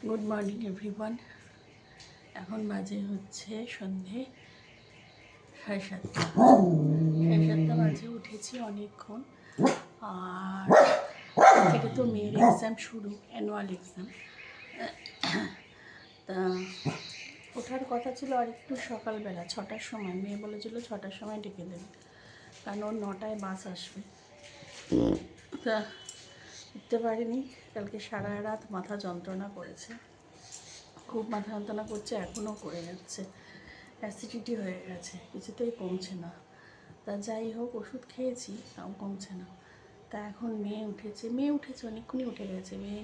Good morning everyone. এখন বাজে হচ্ছে সন্ধে 7:30 বাজে। উঠেছি অনেকক্ষণ। আর থেকে তো মেয়ের এক্সাম শুরু, অ্যানুয়াল এক্সাম। তা ওঠার কথা ছিল আর একটু সকালবেলা 6টার সময়। মেয়ে বলেছিল 6টার সময় ডেকে দেবে, কারণ ওর 9টায় বাস আসবে। তা উঠতে পারিনি। কালকে সারা রাত মাথা যন্ত্রণা করেছে, খুব মাথা যন্ত্রণা করছে, এখনও করে যাচ্ছে। অ্যাসিডিটি হয়ে গেছে, কিছুতেই কমছে না। তা যাই হোক, ওষুধ খেয়েছি, তাও কমছে না। তা এখন মেয়ে উঠেছে অনেকক্ষণই উঠে গেছে। মেয়ে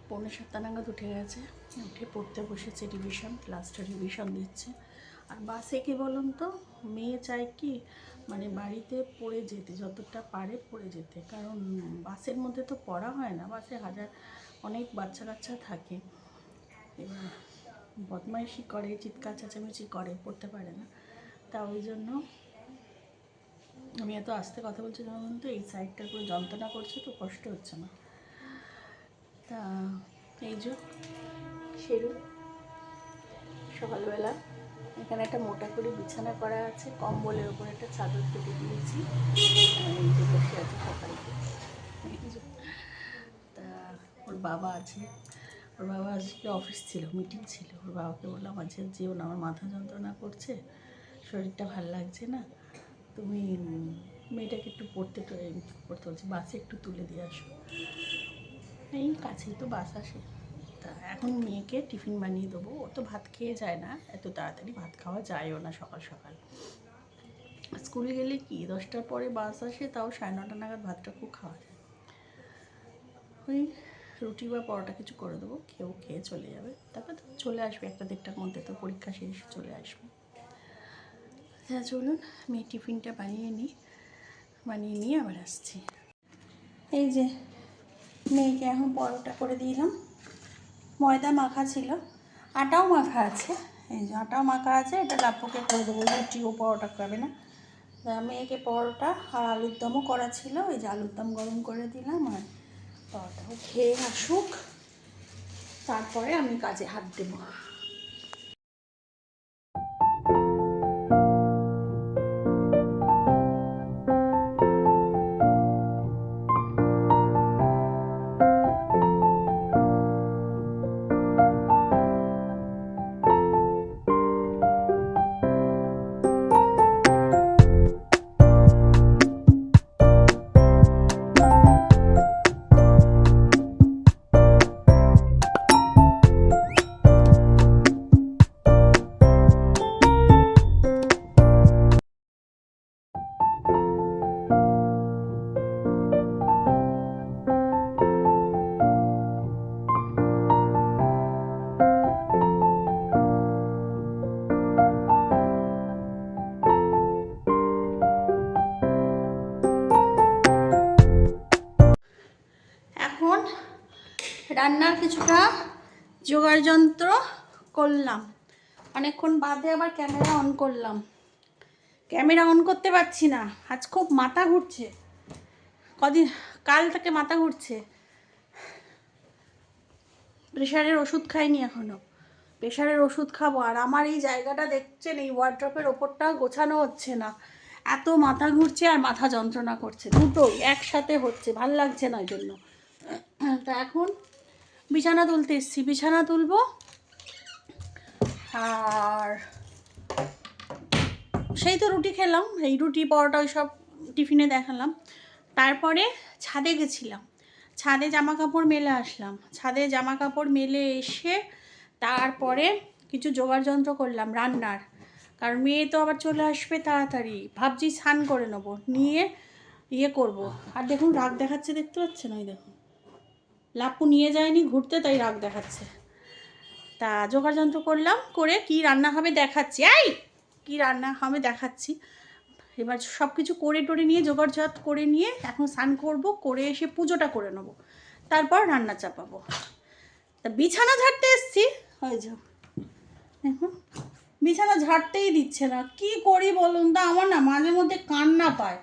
6:45 নাগাদ উঠে গেছে। উঠে পড়তে বসেছে, ক্লাসটা রিভিশন দিচ্ছে। আর বাসে কি বলুন তো, মেয়ে চায় কি, মানে বাড়িতে পড়ে যেতে, যতটা পারে পড়ে যেতে। কারণ বাসের মধ্যে তো পড়া হয় না, বাসে অনেক বাচ্চা কাচ্চা থাকে। এবার বদমাইশি করে, চিৎকার চেঁচামেচি করে, পড়তে পারে না। তা ওই জন্য আমি এত আস্তে কথা বলছি যখন, তো এই সাইডটা পুরো যন্ত্রণা করছে, তো কষ্ট হচ্ছে না। তা এই যে সেরু সকালবেলা এখানে একটা মোটা করে বিছানা করা আছে, কম্বলের ওপর একটা চাদর পেতে দিয়েছি। এই যে বসে আছে সকালে। তা ওর বাবা আছে, ওর বাবা আজকে অফিস ছিল, মিটিং ছিল। ওর বাবাকে বললাম আজকে যেও না, আমার মাথা যন্ত্রণা করছে, শরীরটা ভাল লাগছে না, তুমি মেয়েটাকে একটু পড়তে বলছি, বাসে একটু তুলে দিয়ে আসো। এই কাছেই তো বাস আসে। তা এখন মেয়েকে টিফিন বানিয়ে দেবো। ও তো ভাত খেয়ে যায় না, এত তাড়াতাড়ি ভাত খাওয়া যায়ও না সকাল সকাল। স্কুলে গেলে কি 10টার পরে বাস আসে, তাও 9:30 নাগাদ ভাতটা খুব খাওয়া যায়। ওই রুটি বা পরোটা কিছু করে দেবো, খেয়ে চলে যাবে। তারপর তো চলে আসবে 1-1:30টার মধ্যে, তো পরীক্ষা শেষে চলে আসবে। হ্যাঁ চলুন, মেয়ে টিফিনটা বানিয়ে নিয়ে আবার আসছি। এই যে মেয়েকে এখন পরোটা করে দিলাম। ময়দা মাখা ছিল, আটাও মাখা আছে। এই যে আটাও মাখা আছে, এটা লাপ্পুকে করে দেবো, রুটি ও পরোটা খাবে না। মেয়েকে পরোটা আর আলুর দমও করা ছিল, এই যে আলুর দম গরম করে দিলাম। আর পরোটাও খেয়ে আসুক, তারপরে আমি কাজে হাত দেবো। এখন রান্নার কিছুটা জোগাড় যন্ত্র করলাম, অনেকক্ষণ বাদে আবার ক্যামেরা অন করলাম। ক্যামেরা অন করতে পারছি না, আজ খুব মাথা ঘুরছে, কাল থেকে মাথা ঘুরছে। প্রেশারের ওষুধ খাইনি এখনও, প্রেশারের ওষুধ খাবো। আর আমার এই জায়গাটা দেখছেন, এই ওয়ার্ড্রপের ওপরটা গোছানো হচ্ছে না, এত মাথা ঘুরছে আর মাথা যন্ত্রণা করছে, দুটোই একসাথে হচ্ছে, ভাল লাগছে না ওই জন্য। তা এখন বিছানা তুলতে এসছি, বিছানা তুলবো। আর সেই তো রুটি খেলাম, এই রুটি পরোটা ওই সব টিফিনে দেখালাম। তারপরে ছাদে গেছিলাম, ছাদে জামা কাপড় মেলে আসলাম। ছাদে জামা কাপড় মেলে এসে তারপরে কিছু জোগাড় যন্ত্র করলাম রান্নার, কারণ মেয়ে তো আবার চলে আসবে তাড়াতাড়ি। ভাবছি স্নান করে নেবো, নিয়ে করব। আর দেখুন রাগ দেখাচ্ছে, দেখতে পাচ্ছেন? ওই দেখুন, লাপ্পু নিয়ে যায়নি ঘুরতে, তাই রাগ দেখাচ্ছে। তা জোগাড় যন্ত্র করলাম, করে কি রান্না হবে দেখাচ্ছি। কি রান্না হবে দেখাচ্ছি। এবার সব কিছু করে টোরে নিয়ে জোগাড়জাত করে নিয়ে এখন স্নান করবো, করে এসে পুজোটা করে নেবো, তারপর রান্না চাপাবো। তা বিছানা ঝাড়তে এসছি, ওই যে দেখুন বিছানা ঝাড়তেই দিচ্ছে না। কি করি বলুন তা, আমার না মাঝে মধ্যে কান্না পায়।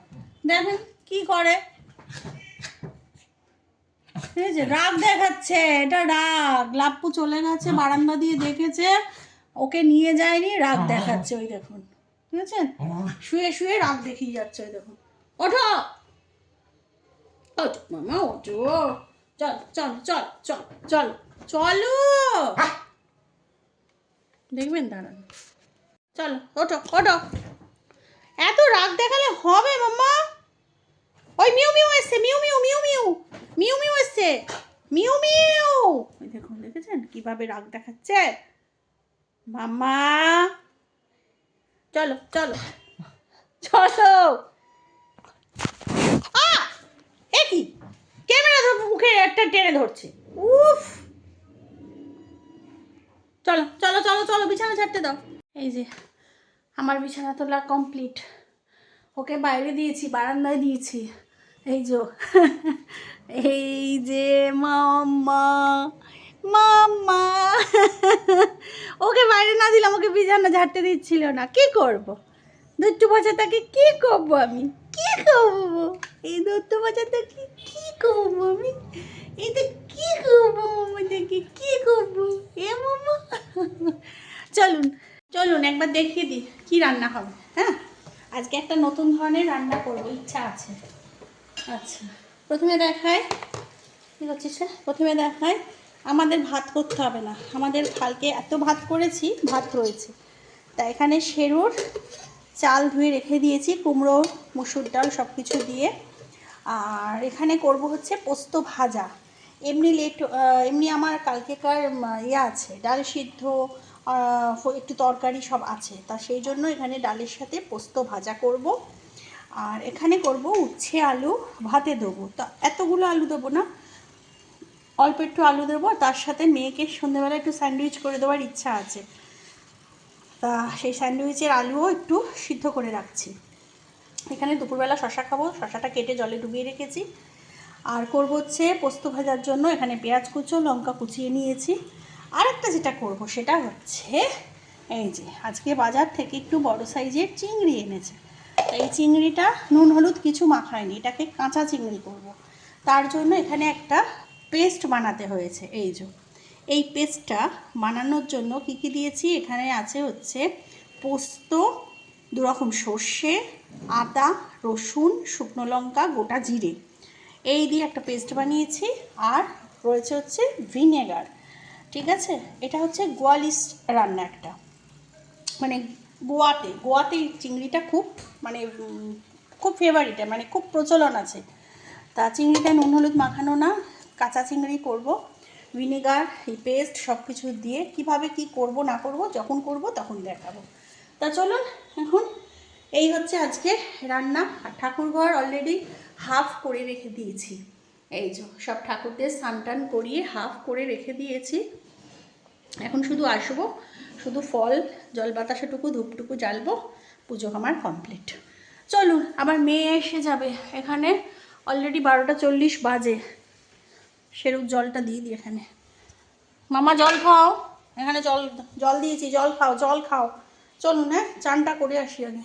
দেখেন কি করে, ঠিক আছে, রাগ দেখাচ্ছে, এটা রাগ। লাপ্পু চলে গেছে, বারান্দা দিয়ে দেখেছে, ওকে নিয়ে যায়নি, রাগ দেখাচ্ছে। ওই দেখুন, ঠিক আছে, শুয়ে শুয়ে রাগ দেখিয়ে যাচ্ছে। ওই দেখুন, ওঠো ওঠো মামা, ওঠো, চল চল চল চল চল চলো, দেখবেন দাঁড়ান, চলো ওঠো ওঠো। এত রাগ দেখালে হবে মাম্মা? ওই মিউ মিউ এসছে, mu mu mu mu mu mu এসছে, মিউ মিউ। ওই দেখুন, দেখেছেন কিভাবে রাগ দেখাচ্ছে মাম্মা? চলো চলো চলো। কি ক্যামেরা মুখে একটা টেনে ধরছে, উফ। চলো চলো চলো চলো, বিছানা ছাড়তে দাও। এই যে আমার বিছানা তোলা কমপ্লিট। ওকে বাইরে দিয়েছি, বারান্দায় দিয়েছি। এই যে এই যে মাম্মা, মাম্মা। ওকে বাইরে না দিলাম, ওকে বিছানা ঝাড়তে দিচ্ছিল না। কি করব, দুষ্টু বাচ্চাটাকে কি করবো আমি, কি করবো? এই দুষ্টু বাচ্চাটাকে কি করবো আমি? এটা কি করবো আমাদেরকে, কি করবো এ মাম্মা? চলুন চলুন একবার দেখিয়ে দিই কি রান্না হবে। হ্যাঁ, আজকে একটা নতুন ধরনের রান্না করবো, ইচ্ছা আছে। আচ্ছা, প্রথমে দেখায় কী করছিস? প্রথমে দেখায় আমাদের ভাত করতে হবে না, আমাদের কালকে এত ভাত করেছি, ভাত রয়েছে। তা এখানে সেরুর চাল ধুয়ে রেখে দিয়েছি, কুমড়ো, মুসুর ডাল সব কিছু দিয়ে। আর এখানে করব হচ্ছে পোস্ত ভাজা। এমনি আমার কালকেকার ইয়ে আছে, ডাল সিদ্ধ, একটু তরকারি সব আছে। তা সেই জন্য এখানে ডালের সাথে পোস্ত ভাজা করব। আর এখানে করব উচ্ছে আলু ভাতে দেবো। তা এতগুলো আলু দেবো না, অল্প একটু আলু দেবো। তার সাথে মেয়েকে সন্ধ্যেবেলা একটু স্যান্ডউইচ করে দেওয়ার ইচ্ছা আছে। তা সেই স্যান্ডউইচের আলুও একটু সিদ্ধ করে রাখছি। এখানে দুপুরবেলা শশা খাবো, শশাটা কেটে জলে ডুবিয়ে রেখেছি। আর করব হচ্ছে পোস্ত ভাজার জন্য এখানে পেঁয়াজ কুচো, লঙ্কা কুচিয়ে নিয়েছি। আর একটা যেটা করব সেটা হচ্ছে এই যে আজকে বাজার থেকে একটু বড় সাইজের চিংড়ি এনেছে। এই চিংড়িটা নুন হলুদ কিছু মাখায়নি, এটাকে কাঁচা চিংড়ি করব। তার জন্য এখানে একটা পেস্ট বানাতে হয়েছে। এই পেস্টটা বানানোর জন্য কী কী দিয়েছি, এখানে আছে হচ্ছে পোস্ত, দুরকম সর্ষে, আদা, রসুন, শুকনো লঙ্কা, গোটা জিরে, এই দিয়ে একটা পেস্ট বানিয়েছি। আর রয়েছে হচ্ছে ভিনেগার। ঠিক আছে, এটা হচ্ছে গোয়ালিশ রান্না একটা, মানে গোয়াতে চিংড়িটা খুব খুব ফেভারিট, মানে খুব প্রচলন আছে। তা চিংড়িটা নুন হলুদ মাখানো না, কাঁচা চিংড়ি করব। ভিনেগার, এই পেস্ট সব কিছু দিয়ে কিভাবে কি করব না করব, যখন করব তখন দেখাবো। তা চলুন এখন, এই হচ্ছে আজকে রান্না। আর ঠাকুরঘর অলরেডি হাফ করে রেখে দিয়েছি। এই যে সব ঠাকুরদের স্নান টান করিয়ে হাফ করে রেখে দিয়েছি। এখন শুধু আসবো, শুধু ফল জল বাতাসাটুকু ধূপটুকু জ্বালবো, পুজো আমার কমপ্লিট। চলুন, আবার মেয়ে এসে যাবে। এখানে অলরেডি 12:40 বাজে। সেরূপ জলটা দিয়ে দিই এখানে। মামা জল খাও, এখানে জল দিয়েছি, জল খাও জল খাও। চলুন, হ্যাঁ, চানটা করে আসি আগে।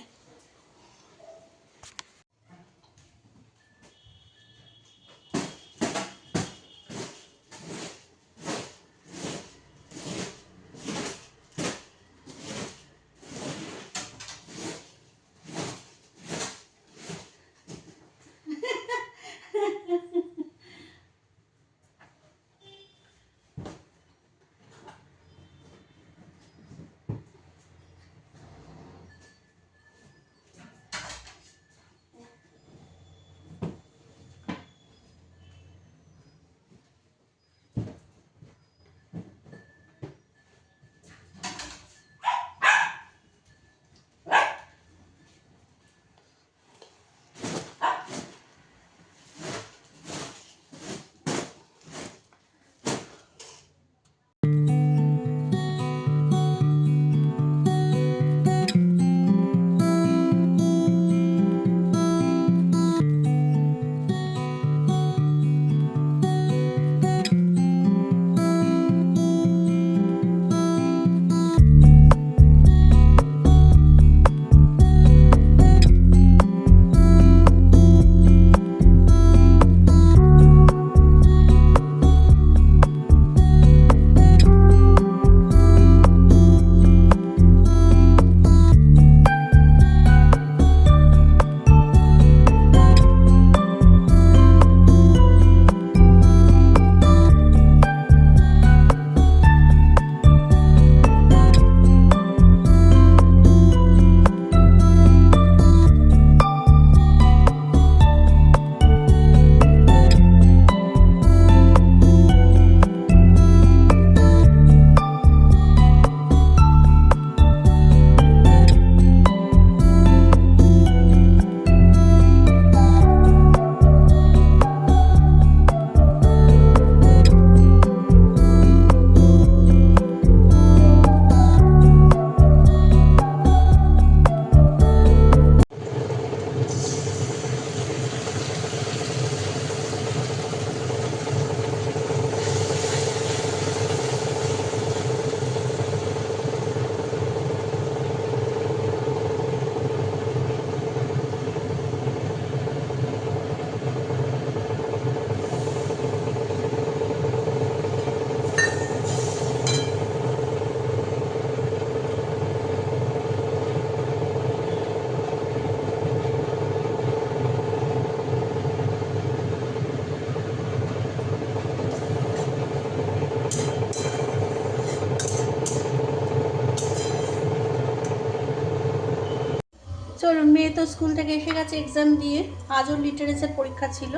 তো স্কুল থেকে এসে গেছে এক্সাম দিয়ে। আজও লিটারেচার পরীক্ষা ছিল,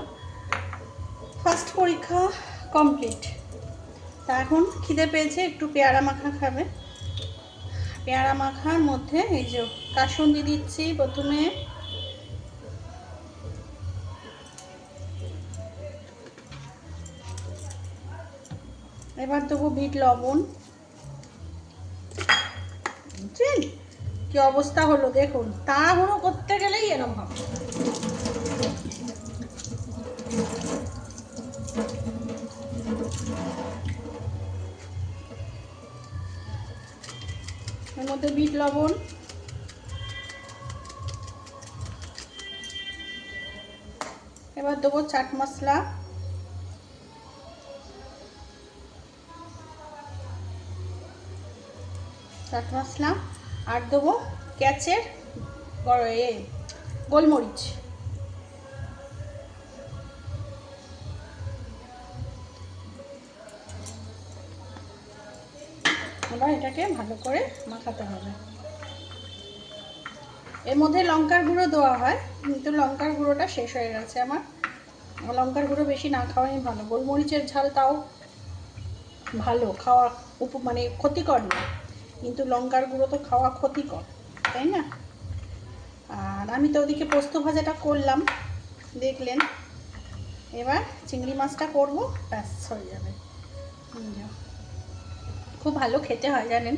ফার্স্ট পরীক্ষা কমপ্লিট। তা এখন খিদে পেয়েছে, একটু পেয়ারা মাখা খাবে। পেয়ারা মাখার মধ্যে এই যে কাসুন্দি দিচ্ছি প্রথমে, এবার দেবো বিট লবণ। বুঝছেন কি অবস্থা হলো দেখুন, তাড়াহুড়ো করতে গেলেই এরকম হবে। এর মধ্যে বিট লবণ, এবার দেবো চাট মশলা, আর দেবো ক্যাচের গোলমরিচ। এবার এটাকে ভালো করে মাখাতে হবে। এর মধ্যে লঙ্কার গুঁড়ো দেওয়া হয়, কিন্তু লঙ্কার গুঁড়োটা শেষ হয়ে গেছে আমার। লঙ্কার গুঁড়ো বেশি না খাওয়াই ভালো। গোলমরিচের ঝাল তাও ভালো খাওয়া, মানে ক্ষতিকর না, কিন্তু লঙ্কার গুঁড়ো তো খাওয়া ক্ষতিকর, তাই না? আর আমি তো ওদিকে পোস্ত ভাজাটা করলাম, দেখলেন। এবার চিংড়ি মাছটা করবো, ব্যাস হয়ে যাবে। খুব ভালো খেতে হয় জানেন।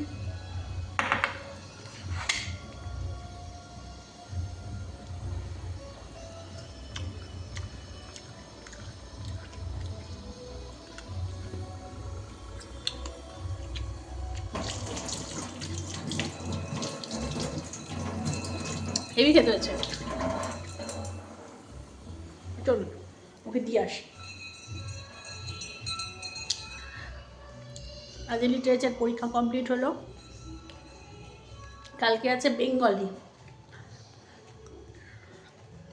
হেভি খেতে হচ্ছে। চলুন ওকে দিয়ে আসি। আজ লিটারেচার পরীক্ষা কমপ্লিট হলো, কালকে আছে বেঙ্গলি,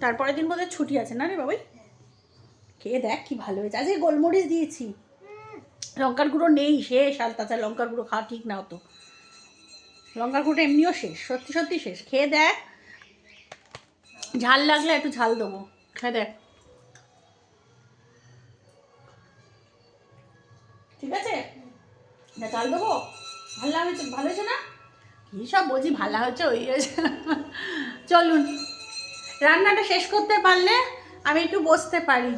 তারপরের দিন বোধহয় ছুটি আছে না রে বাবাই? খেয়ে দেখ কি ভালো হয়েছে। আজকে গোলমরিচ দিয়েছি, লঙ্কার গুঁড়ো নেই, শেষ। আর তাছাড়া লঙ্কার গুঁড়ো খাওয়া ঠিক না হতো, লঙ্কার গুঁড়োটা এমনিও শেষ, সত্যি সত্যি শেষ। খেয়ে দেখ, ঝাল লাগলে একটু ঝাল দেবো, খেয়ে দেখ। ঠিক আছে না, ঝাল দেবো? ভালো হয়েছে, ভালো হয়েছে না? কী সব বলছি, ভালো হয়েছে ওই হয়েছে। চলুন, রান্নাটা শেষ করতে পারলে আমি একটু বসতে পারি।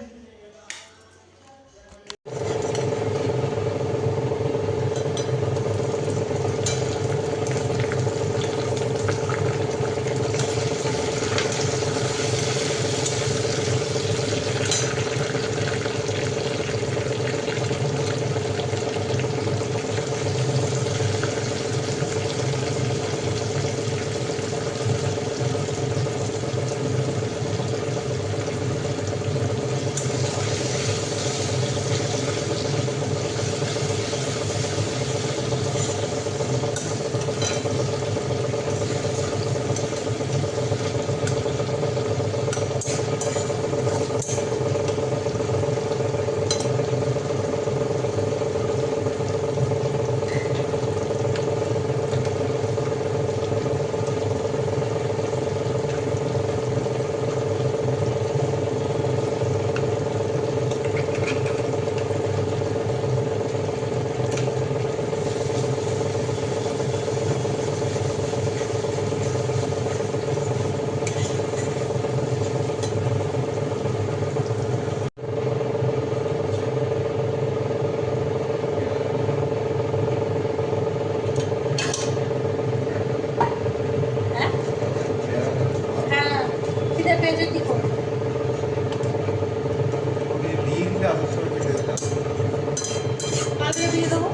দিয়ে দেবো,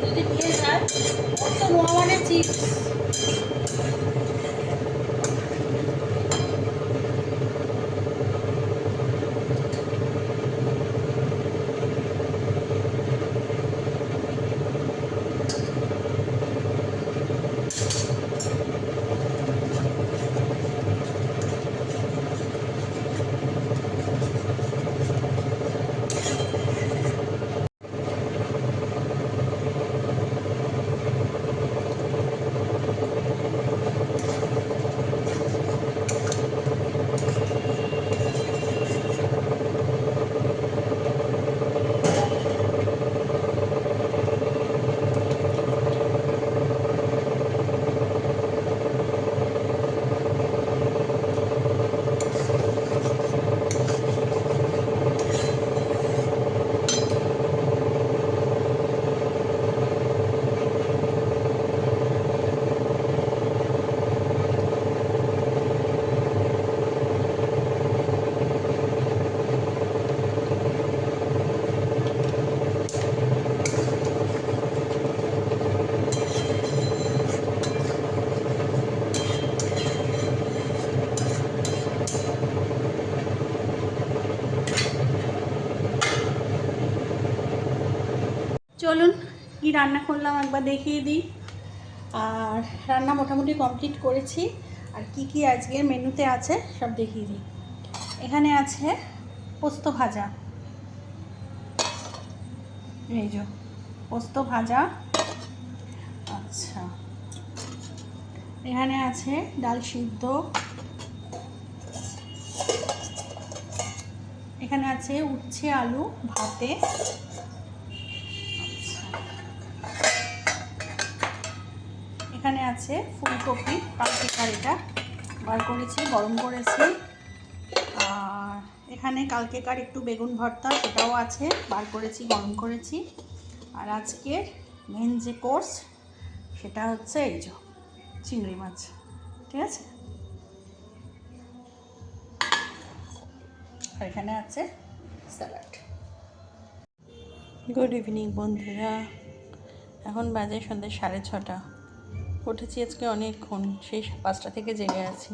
যদি দিয়ে যায় ওর তো নোয়ানের চিপস। কি রান্না করলাম একবার দেখিয়ে দিই। আর রান্না মোটামুটি কমপ্লিট করেছি। আর কি কি আজকের মেনুতে আছে সব দেখিয়ে দিই। এখানে আছে পোস্ত ভাজা, এই যে পোস্ত ভাজা। আচ্ছা, এখানে আছে ডাল সিদ্ধ, এখানে আছে উচ্ছে আলু ভাতে। আচ্ছা, এখানে আছে ফুলকপি কালকে কারিটা বার করেছি, গরম করেছি। আর এখানে কালকেকার একটু বেগুন ভর্তা, সেটাও আছে, বার করেছি, গরম করেছি। আর আজকের মেন যে কোর্স সেটা হচ্ছে এই যে চিংড়ি মাছ, ঠিক আছে। আর এখানে আছে স্যালাড। গুড ইভিনিং বন্ধুরা, এখন বাজে সন্ধ্যে 6:30। উঠেছি আজকে অনেকক্ষণ, সেই 5টা থেকে জেগে আছি।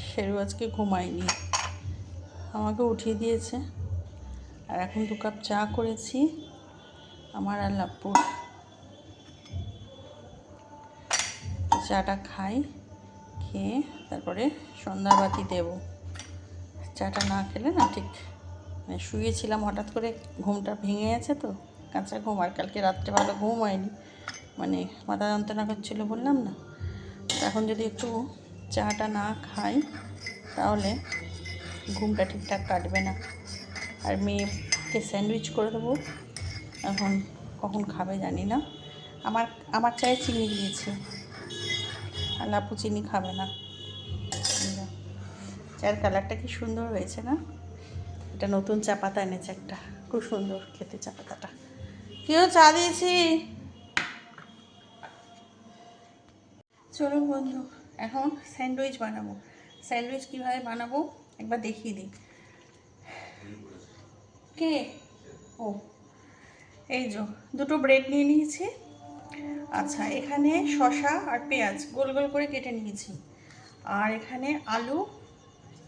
শেরু আজকে ঘুমায়নি, আমাকে উঠিয়ে দিয়েছে। আর এখন 2 কাপ চা করেছি আমার আর লাপ্পুর। চাটা খাই, খেয়ে তারপরে সন্ধ্যাবাতি দেব। চাটা না খেলে না ঠিক, মানে শুয়েছিলাম হঠাৎ করে ঘুমটা ভেঙে গেছে তো, কাঁচা ঘুম। আর কালকে রাত্রে ভালো ঘুম হয়নি, মানে মাথা যন্ত্রণা করছিল বললাম না। এখন যদি একটু চাটা না খাই তাহলে ঘুমটা ঠিকঠাক কাটবে না। আর মেয়েকে স্যান্ডউইচ করে দেবো, এখন কখন খাবে জানি না। আমার চায়ে চিনি দিয়েছে, আর লাপু চিনি খাবে না। চায়ের কালারটা কি সুন্দর হয়েছে না? এটা নতুন চা পাতা এনেছে একটা, খুব সুন্দর খেতে চা পাতাটা। কেউ চা দিয়েছি। চলুন বন্ধু, এখন স্যান্ডউইচ বানাবো। স্যান্ডউইচ কীভাবে বানাবো একবার দেখিয়ে দিই। কে? ও, এই যে 2টো ব্রেড নিয়ে নিয়েছি। আচ্ছা, এখানে শসা আর পেঁয়াজ গোল গোল করে কেটে নিয়েছি। আর এখানে আলু,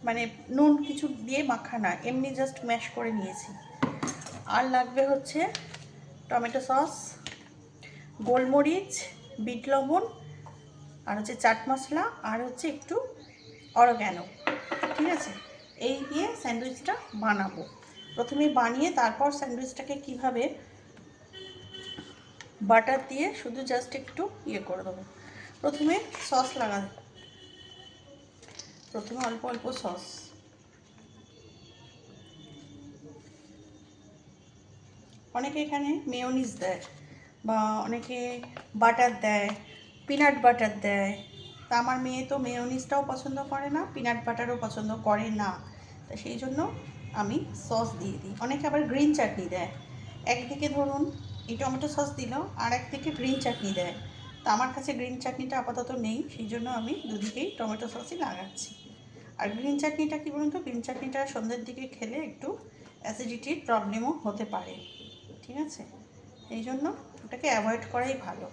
মানে নুন কিছু দিয়ে মাখা না, এমনি জাস্ট ম্যাশ করে নিয়েছি। আর লাগবে হচ্ছে টমেটো সস, গোলমরিচ, বিট লবণ, আর হচ্ছে চাট মশলা, আর হচ্ছে একটু অরিগ্যানো, ঠিক আছে। এই দিয়ে স্যান্ডউইচটা বানাবো। প্রথমে বানিয়ে তারপর স্যান্ডউইচটাকে কিভাবে বাটার দিয়ে শুধু জাস্ট একটু ইয়ে করে দেবো। প্রথমে সস লাগাবো, প্রথমে অল্প অল্প সস। অনেকে এখানে মেয়োনিজ দেয়, বা অনেকে বাটার দেয়, পিনাট বাটার দেয়। তা আমার মেয়ে তো মেয়োনিজটাও পছন্দ করে না, পিনাট বাটারও পছন্দ করে না, তা সেই জন্য আমি সস দিয়ে দিই। অনেকে আবার গ্রিন চাটনি দেয়, একদিকে ধরুন এই টমেটো সস দিল, আর একদিকে গ্রিন চাটনি দেয়। তা আমার কাছে গ্রিন চাটনিটা আপাতত নেই, সেই জন্য আমি দুদিকেই টমেটো সসই লাগাচ্ছি। আর গ্রিন চাটনিটা কী বলুন তো, গ্রিন চাটনিটা সন্ধ্যের দিকে খেলে একটু অ্যাসিডিটির প্রবলেমও হতে পারে, ঠিক আছে। এই জন্য ওটাকে অ্যাভয়েড করাই ভালো।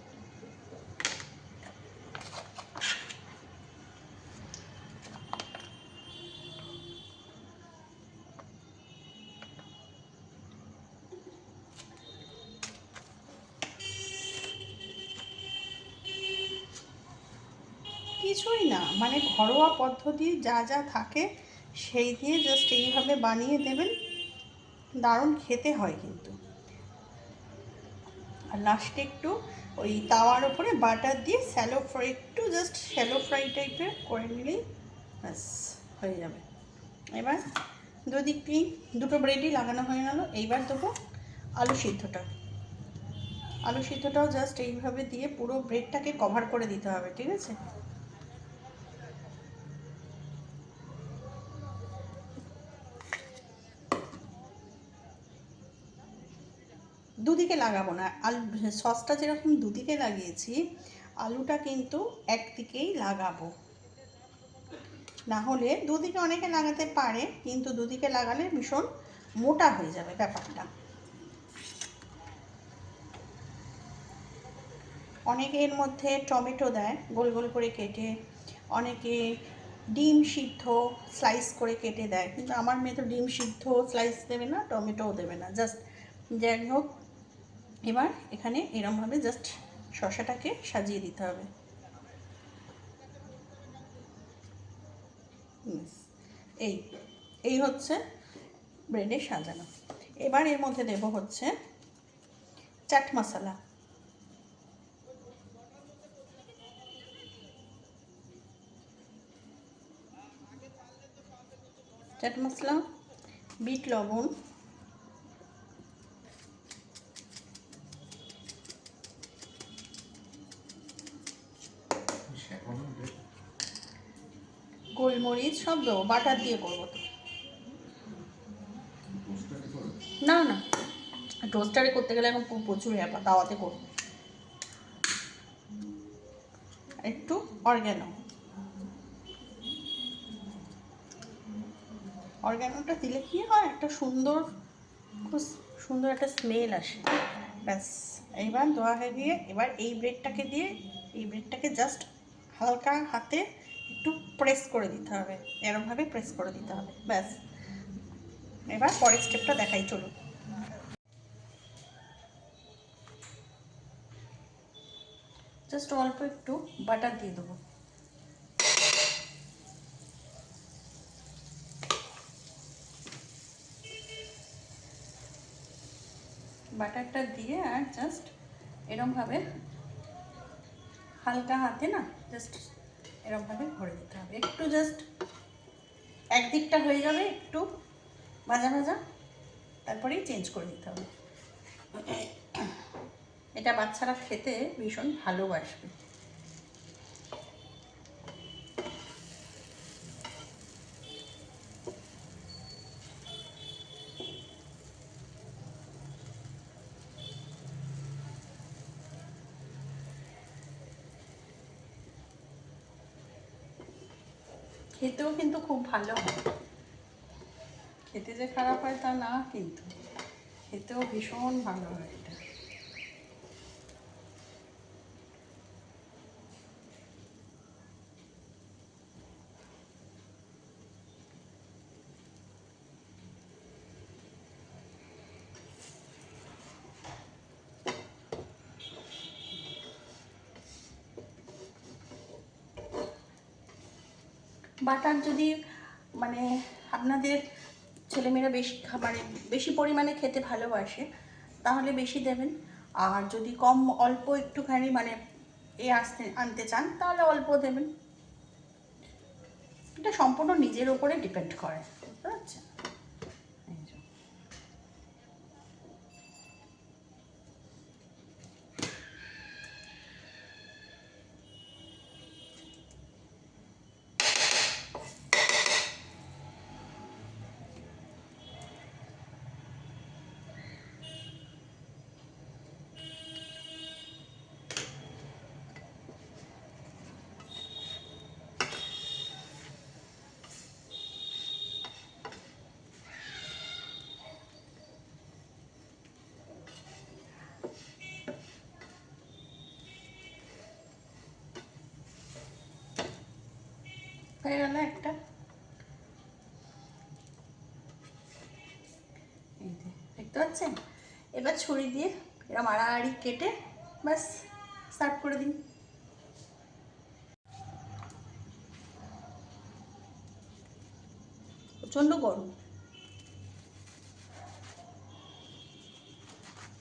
কিছুই না, মানে ঘরোয়া পদ্ধতি যা যা থাকে সেই দিয়ে জাস্ট এইভাবে বানিয়ে দেবেন, দারুণ খেতে হয় কিন্তু। আর লাস্টে একটু ওই তাওয়ার ওপরে বাটার দিয়ে স্যালো ফ্রাই, একটু জাস্ট শ্যালো ফ্রাই টাইপের করে নিলেই ব্যাস হয়ে যাবে। এবার দুদিকটি 2টো ব্রেডই লাগানো হয়ে গেল। এইবার দেবো আলু সিদ্ধটা। আলু সিদ্ধটাও জাস্ট এইভাবে দিয়ে পুরো ব্রেডটাকে কভার করে দিতে হবে, ঠিক আছে। দুদিকে লাগাবো না, আলু সসটা যেরকম দুদিকে লাগিয়েছি, আলুটা কিন্তু একদিকেই লাগাবো। না হলে দুদিকে অনেকে লাগাতে পারে, কিন্তু দুদিকে লাগালে ভীষণ মোটা হয়ে যাবে ব্যাপারটা। অনেকে এর মধ্যে টমেটো দেয় গোল গোল করে কেটে, অনেকে ডিম সিদ্ধ স্লাইস করে কেটে দেয়, কিন্তু আমার মেয়ে তো ডিম সিদ্ধ স্লাইস দেবে না, টমেটোও দেবে না, জাস্ট যাই হোক এবার এখানে এরমভাবে জাস্ট শসাটাকে সাজিয়ে দিতে হবে। এই এই হচ্ছে ব্রেডে সাজানো। এবার এর মধ্যে দেব হচ্ছে চাট মশলা। চাট মশলা, বিট লবণ, গোলমরিচ সব দেবো, বাটার দিয়ে করবো তো। না না, টোস্টারে করতে গেলে এখন প্রচুর ব্যাপার, তাওয়াতে করবো। একটু অর্গ্যানো, অর্গ্যানোটা দিলে কি হয়, একটা সুন্দর, খুব সুন্দর একটা স্মেল আসে। ব্যাস, এইবার দেওয়া হয়ে গিয়ে এবার এই ব্রেডটাকে জাস্ট হালকা হাতে একটু প্রেস করে দিতে হবে, এরমভাবে প্রেস করে দিতে হবে। ব্যাস, এবার পরের স্টেপটা দেখাই, চলুন। জাস্ট অল্প একটু বাটার দিয়ে দেবো। বাটারটা দিয়ে আর জাস্ট এরমভাবে হালকা হাতে না, জাস্ট এরমভাবে ভরে দিতে হবে। একটু জাস্ট একদিকটা হয়ে যাবে একটু ভাজা ভাজা, তারপরেই চেঞ্জ করে দিতে হবে। এটা বাচ্চারা খেতে ভীষণ ভালোবাসবে। খেতেও কিন্তু খুব ভালো হয়, খেতে যে খারাপ হয় তা না, কিন্তু খেতেও ভীষণ ভালো হয় এটা। বাটার যদি মানে আপনাদের ছেলেমেয়েরা বেশি মানে বেশি পরিমাণে খেতে ভালোবাসে তাহলে বেশি দেবেন, আর যদি কম অল্প একটুখানি মানে আনতে চান তাহলে অল্প দেবেন। এটা সম্পূর্ণ নিজের ওপরে ডিপেন্ড করে, বুঝতে পারছেন? হয়ে গেল একটা। এই যে দেখতে পাচ্ছেন, এবার ছুরি দিয়ে এরকম আড়াআড়ি কেটে ব্যাস সার্ভ করে দিন। প্রচণ্ড গরম,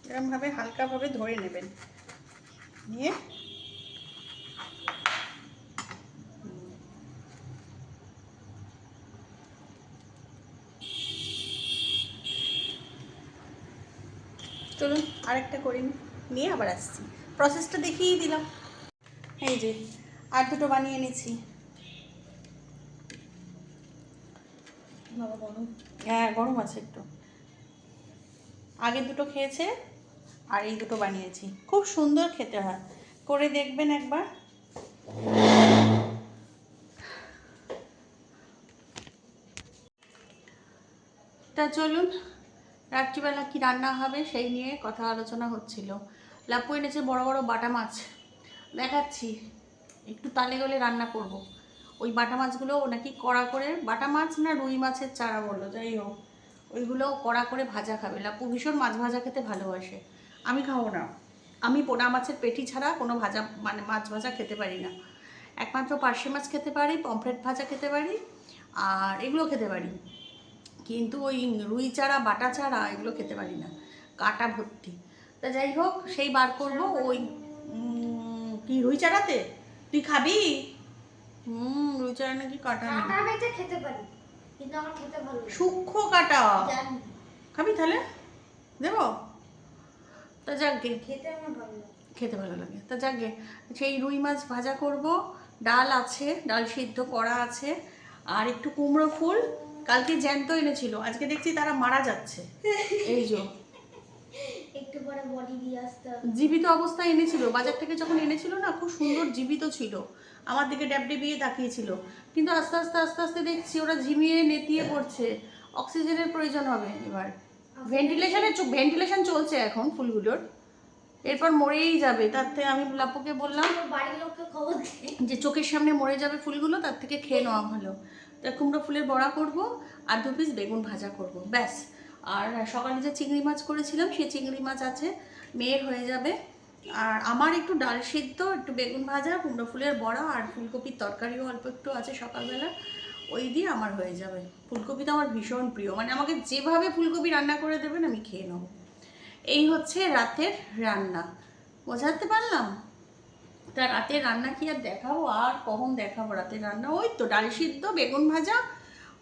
এরকমভাবে হালকাভাবে ধরে নেবেন, নিয়ে চলুন আরেকটা করে নিয়ে আবার আসছি, প্রসেসটা দেখিয়েই দিলাম। এই যে আর দুটো বানিয়ে নিচ্ছি। হ্যাঁ গরম আছে একটু, আগে দুটো খেয়েছে আর এই দুটো বানিয়েছি, খুব সুন্দর খেতে হয়, করে দেখবেন একবার। তা চলুন, রাত্রিবেলা কি রান্না হবে সেই নিয়ে কথা আলোচনা হচ্ছিল। লাপু এনেছে বড় বড় বাটা মাছ, দেখাচ্ছি, একটু তালে গলে রান্না করব। ওই বাটা মাছগুলো নাকি কড়া করে, বাটা মাছ না রুই মাছের চারা বললো, যাই হোক ওইগুলো কড়া করে ভাজা খাবে। লাপু ভীষণ মাছ ভাজা খেতে ভালোবাসে, আমি খাবো না। আমি পোনা মাছের পেটি ছাড়া কোনো ভাজা মানে মাছ ভাজা খেতে পারি না। একমাত্র পার্শে মাছ খেতে পারি, পমফ্রেট ভাজা খেতে পারি, আর এগুলো খেতে পারি, কিন্তু ওই রুই চারা বাটা চারা এগুলো খেতে পারি না, কাটা ভর্তি। তা যাই হোক, সেই বার করবো ওই কি রুই চারাতে। তুই খাবি? রুই চারা নাকি কাটা নেই। খেতে পারি, কিন্তু আমার খেতে ভালো লাগে। সূক্ষ্ম কাটা জানি। খাবি তাহলে দেবো? তা যাকগে, খেতে আমার ভালো লাগে। খেতে ভালো লাগে। তা যাকগে, সেই রুই মাছ ভাজা করব, ডাল আছে, ডাল সিদ্ধ করা আছে, আর একটু কুমড়ো ফুল কালকে জ্যান্ত এনেছিল, আজকে দেখছি তারা মারা যাচ্ছে। এই যে একটু পরে বডি দিয়ে আসতে হবে। জীবিত অবস্থায় এনেছিল, বাজার থেকে যখন এনেছিল না খুব সুন্দর জীবিত ছিল, আমার দিকে ড্যাবডেবিয়ে তাকিয়েছিল, কিন্তু আস্তে আস্তে আস্তে আস্তে দেখছি ওরা ঝিমিয়ে নেতিয়ে পড়ছে। অক্সিজেনের প্রয়োজন হবে এবার, ভেন্টিলেশন চলছে এখন ফুলগুলোর, এরপর মরেই যাবে। তার থেকে আমি লাপুকে বললাম বাড়ির লোককে খবর যে চোখের সামনে মরে যাবে ফুলগুলো, তার থেকে খেয়ে নেওয়া ভালো। তা কুমড়ো ফুলের বড়া করব, আর 2 পিস বেগুন ভাজা করব, ব্যাস। আর সকালে যে চিংড়ি মাছ করেছিলাম সেই চিংড়ি মাছ আছে, মেয়ের হয়ে যাবে। আর আমার একটু ডাল সিদ্ধ, একটু বেগুন ভাজা, কুমড়ো ফুলের বড়া, আর ফুলকপির তরকারিও অল্প একটু আছে সকালবেলা, ওই দিয়ে আমার হয়ে যাবে। ফুলকপি তো আমার ভীষণ প্রিয়, মানে আমাকে যেভাবে ফুলকপি রান্না করে দেবেন আমি খেয়ে নেব। এই হচ্ছে রাতের রান্না, বোঝাতে পারলাম? তা রাতের রান্না কি আর দেখাবো, আর কখন দেখাবো রাতের রান্না? ওই তো ডাল সিদ্ধ, বেগুন ভাজা,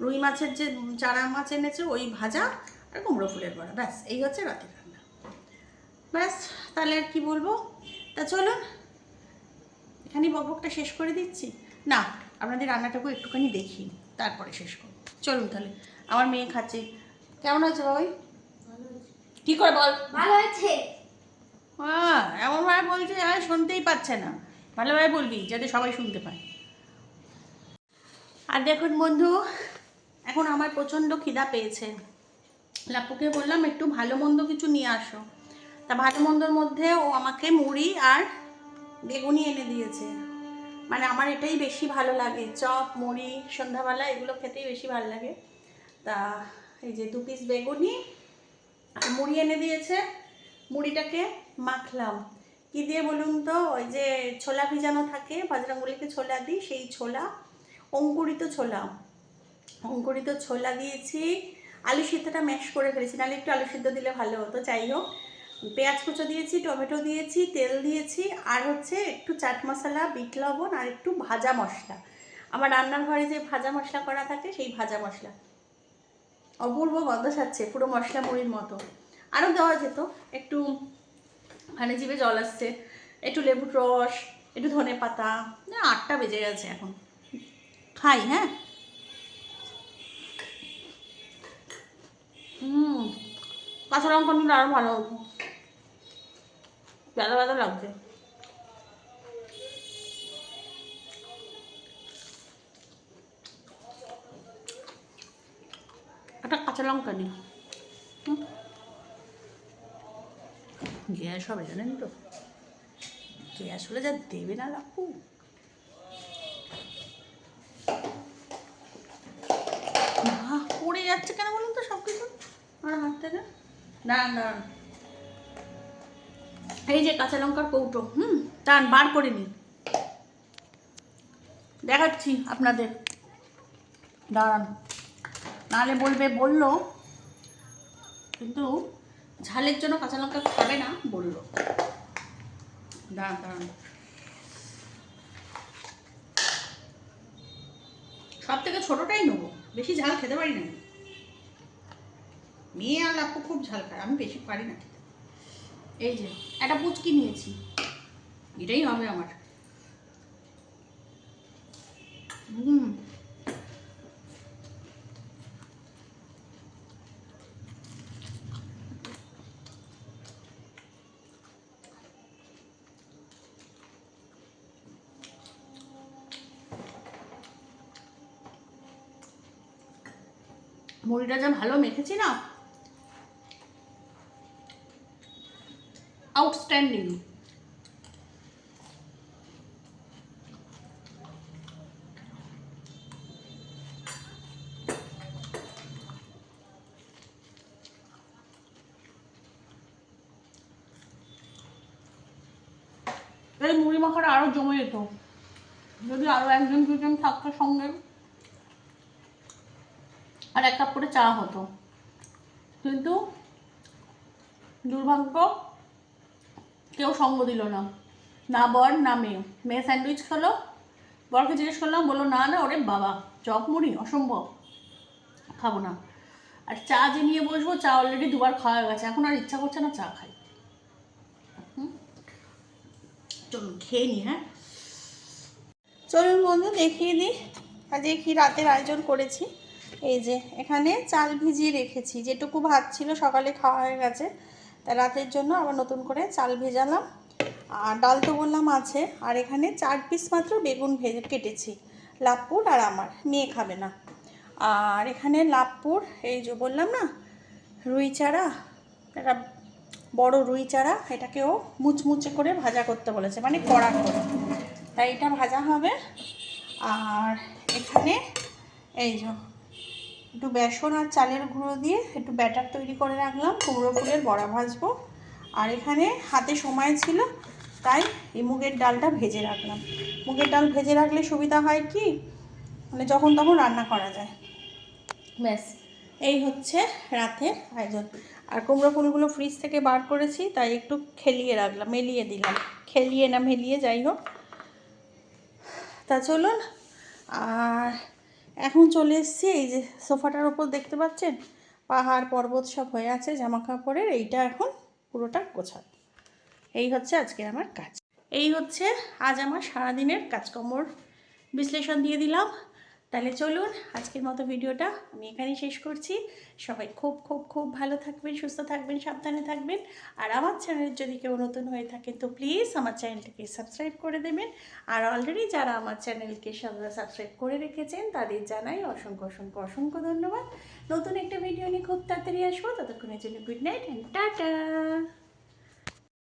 রুই মাছের যে চারা মাছ এনেছে ওই ভাজা, আর কুমড়ো ফুলের বড়া, ব্যাস এই হচ্ছে রাতের রান্না। ব্যাস, তাহলে আর কি বলবো। তা চলুন এখানেই বকবকটা শেষ করে দিচ্ছি। না, আপনাদের রান্নাটাকেও একটুখানি দেখি, তারপরে শেষ করবো। চলুন তাহলে, আমার মেয়ে খাচ্ছে। কেমন হয়েছে বাবাই? কি করে বল? ভালো হয়েছে। এমনভাবে বলছে আর শুনতেই পাচ্ছে না, ভালোভাবে বলবি যাতে সবাই শুনতে পায়। আর দেখুন বন্ধু, এখন আমার প্রচণ্ড খিদা পেয়েছে। লাপুকে বললাম একটু ভালো মন্দ কিছু নিয়ে আসো, তা ভালো মন্দর মধ্যে ও আমাকে মুড়ি আর বেগুনি এনে দিয়েছে। মানে আমার এটাই বেশি ভালো লাগে, চপ মুড়ি সন্ধ্যাবেলা এগুলো খেতেই বেশি ভালো লাগে। তা এই যে 2 পিস বেগুনি আর মুড়ি এনে দিয়েছে, মুড়িটাকে মাখলাম কি দিয়ে বলুন তো, ওই যে ছোলা ভিজানো থাকে, বজরঙ্গলিকে ছোলা দিই, সেই ছোলা, অঙ্কুরিত ছোলা, অঙ্কুরিত ছোলা দিয়েছি। আলু সিদ্ধটা ম্যাশ করে ফেলেছি, নাহলে একটু আলু সিদ্ধ দিলে ভালো হতো, যাই হোক। পেঁয়াজ কুচো দিয়েছি, টমেটো দিয়েছি, তেল দিয়েছি, আর হচ্ছে একটু চাট মশলা, বিট লবণ, আর একটু ভাজা মশলা, আমার রান্নার ঘরে যে ভাজা মশলা করা থাকে সেই ভাজা মশলা। অপূর্ব গন্ধ ছাড়ছে, পুরো মশলা মুড়ির মতো। আরও দেওয়া যেত, একটু মানে জিভে জল আসছে, একটু লেবুর রস, একটু ধনে পাতা। 8টা বেজে গেছে এখন, খাই। হ্যাঁ, কাঁচা লঙ্কা নিলে আরও ভালো হতো, ব্যথা ব্যথা লাগছে। একটা কাঁচা লঙ্কা নিই। গ্যাস হবে জানেন তো, গ্যাস হলে যা দেবে না লাপু। পড়ে যাচ্ছে কেন বলুন তো সব কিছু আমার হাত থেকে। না না, এই যে কাঁচা লঙ্কার কৌটো, টান বার করে নিন, দেখাচ্ছি আপনাদের, দাঁড়ান, নাহলে বলবে বললো, কিন্তু ঝালের জন্য কাঁচা লঙ্কা খাবে না বললো। দাঁড়ান দাঁড়ান, সব থেকে ছোটোটাই নেবো, বেশি ঝাল খেতে পারি না। মেয়ে আর লাপু খুব ঝাল খায়, আমি বেশি পারি না খেতে। এই যে একটা পুচকি নিয়েছি, এটাই হবে আমার। মুড়িটা যা ভালো মেখেছি না, আউটস্ট্যান্ডিং। এই মুড়ি মাখাটা আরও জমে যেত যদি আরও একজন দুজন থাকতো সঙ্গে, আর এক কাপ করে চা হতো। কিন্তু দুর্ভাগ্য, কেউ সঙ্গ দিল না, না বর না মেয়ে। মেয়ে স্যান্ডউইচ খেলো, বরকে জিজ্ঞেস করলাম, বললো না না ওরে বাবা চপ মুড়ি অসম্ভব, খাবো না। আর চা যে নিয়ে বসবো, চা অলরেডি দুবার খাওয়া গেছে, এখন আর ইচ্ছা করছে না চা খাই। চলুন খেয়ে নি। হ্যাঁ চলুন বন্ধু দেখিয়ে দিই আজকে কি রাতের আয়োজন করেছি। এই যে এখানে চাল ভিজিয়ে রেখেছি, যেটুকু ভাত ছিল সকালে খাওয়া হয়ে গেছে, তা রাতের জন্য আবার নতুন করে চাল ভেজালাম। আর ডাল তো বললাম আছে, আর এখানে 4 পিস মাত্র বেগুন ভেজে কেটেছি, লাভপুর আর আমার মেয়ে খাবে না। আর এখানে লাভপুর এই যে বললাম না রুই চারা, এটা বড় রুই চারা, এটাকেও মুচমুচে করে ভাজা করতে বলেছে, মানে কড়া করে, তাই এটা ভাজা হবে। আর এখানে এই যে একটু বেসন আর চালের গুঁড়ো দিয়ে একটু ব্যাটার তৈরি করে রাখলাম, কুমড়ো ফুলের বড়া ভাজবো। আর এখানে হাতে সময় ছিল তাই এই মুগের ডালটা ভেজে রাখলাম। মুগের ডাল ভেজে রাখলে সুবিধা হয় কি, মানে যখন তখন রান্না করা যায়। ব্যাস এই হচ্ছে রাতের আয়োজন। আর কুমড়ো ফুলগুলো ফ্রিজ থেকে বার করেছি, তাই একটু খেলিয়ে রাখলাম, মেলিয়ে দিলাম, খেলিয়ে না মেলিয়ে যাই হোক। তা চলুন, আর এখন চলে এসেছি এই যে সোফাটার ওপর দেখতে পাচ্ছেন পাহাড় পর্বত সব হয়ে আছে জামা কাপড়ের, এইটা এখন পুরোটা গোছানো। এই হচ্ছে আজকে আমার কাজ, এই হচ্ছে আজ আমার সারাদিনের কাজকর্মর বিশ্লেষণ দিয়ে দিলাম। তাহলে চলুন আজকের মতো ভিডিওটা আমি এখানেই শেষ করছি। সবাই খুব খুব খুব ভালো থাকবেন, সুস্থ থাকবেন, সাবধানে থাকবেন। আর আমার চ্যানেল যদি কেউ নতুন হয়ে থাকেন তো প্লিজ আমার চ্যানেলটাকে সাবস্ক্রাইব করে দেবেন। আর অলরেডি যারা আমার চ্যানেলকে সাবস্ক্রাইব করে রেখেছেন তাদের জানাই অসংখ্য অসংখ্য অসংখ্য ধন্যবাদ। নতুন একটা ভিডিও নিয়ে খুব তাড়াতাড়ি আসবো, ততক্ষণের জন্য গুড নাইট অ্যান্ড টাটা।